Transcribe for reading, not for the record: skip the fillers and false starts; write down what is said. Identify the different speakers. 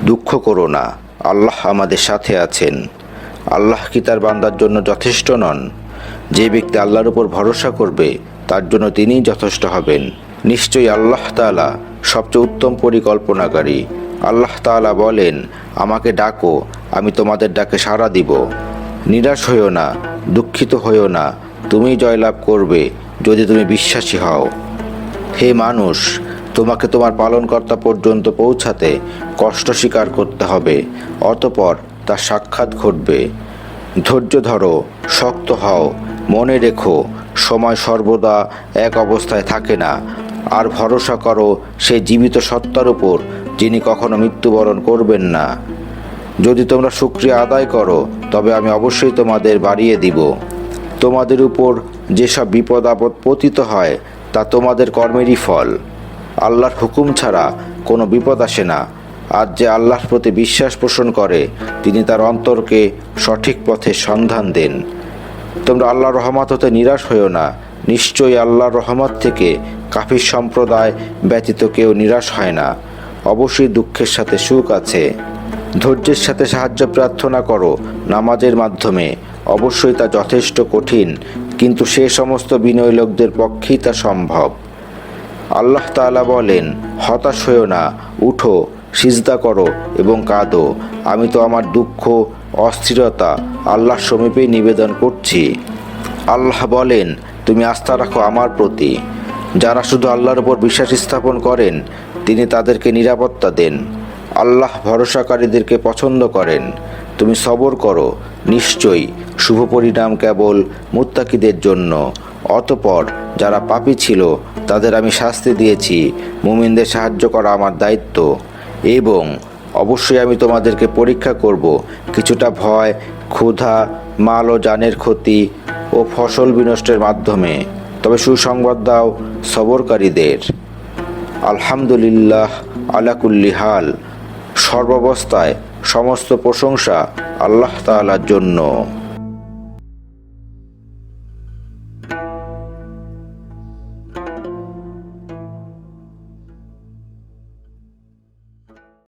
Speaker 1: দুঃখ করো না, আল্লাহ আমাদের সাথে আছেন। আল্লাহ কি তার বান্দার জন্য যথেষ্ট নন? যে ব্যক্তি আল্লাহর উপর ভরসা করবে তার জন্য তিনিই যথেষ্ট হবেন। নিশ্চয়ই আল্লাহ তাআলা সবচেয়ে উত্তম পরিকল্পনাকারী। আল্লাহ তাআলা বলেন, আমাকে ডাকো, আমি তোমাদের ডাকে সাড়া দিব। নিরাশ হইও না, দুঃখিত হইও না, তুমি জয়লাভ করবে যদি তুমি বিশ্বাসী হও। হে মানুষ, তোমাকে তোমার পালনকর্তা পর্যন্ত পৌঁছাতে কষ্ট স্বীকার করতে হবে, অতঃপর তার সাক্ষাৎ ঘটবে। ধৈর্য ধরো, শক্ত হও, মনে রেখো সময় সর্বদা এক অবস্থায় থাকে না। আর ভরসা করো সেই জীবিত সত্তার উপর যিনি কখনো মৃত্যুবরণ করবেন না। যদি তোমরা শুকরিয়া আদায় করো তবে আমি অবশ্যই তোমাদের বাড়িয়ে দিব। তোমাদের উপর যেসব বিপদ আপদ পতিত হয় তা তোমাদের কর্মেরই ফল। আল্লাহর হুকুম ছাড়া কোনো বিপদ আসে না। আর যে আল্লাহর প্রতি বিশ্বাস পোষণ করে তিনি তার অন্তরকে সঠিক পথে সন্ধান দেন। তোমরা আল্লাহর রহমত হতে নিরাশ হইও না। নিশ্চয়ই আল্লাহর রহমত থেকে কাফির সম্প্রদায় ব্যতীত কেউ নিরাশ হয় না। অবশ্যই দুঃখের সাথে সুখ আছে। ধৈর্যের সাথে সাহায্য প্রার্থনা করো নামাজের মাধ্যমে। অবশ্যই তা যথেষ্ট কঠিন, কিন্তু সে সমস্ত বিনয়ী লোকদের পক্ষেই তা সম্ভব। আল্লাহ তাআলা বলেন, হতাশ হইও না, উঠো, সিজদা করো এবং কাঁদো। আমি তো আমার দুঃখ অস্থিরতা আল্লাহর সমীপেই নিবেদন করছি। আল্লাহ বলেন, তুমি আস্থা রাখো আমার প্রতি। যারা শুধু আল্লাহর উপর বিশ্বাস স্থাপন করেন তিনি তাদেরকে নিরাপত্তা দেন। আল্লাহ ভরসাকারীদেরকে পছন্দ করেন। তুমি সবর করো, নিশ্চয়ই শুভ পরিণাম কেবল মুত্তাকিদের জন্য। অতঃপর যারা পাপী ছিল তাদের আমি শাস্তি দিয়েছি। মুমিনদের সাহায্য করা আমার দায়িত্ব। এবং অবশ্যই আমি তোমাদেরকে পরীক্ষা করব, কিছুটা ভয়, ক্ষুধা, মাল ও জানের ক্ষতি ও ফসল বিনষ্টের মাধ্যমে। তবে সুসংবাদ দাও সবরকারীদের। আলহামদুলিল্লাহ আলা কুল্লি হাল। সর্বাবস্থায় সমস্ত প্রশংসা আল্লাহ তাআলার জন্য।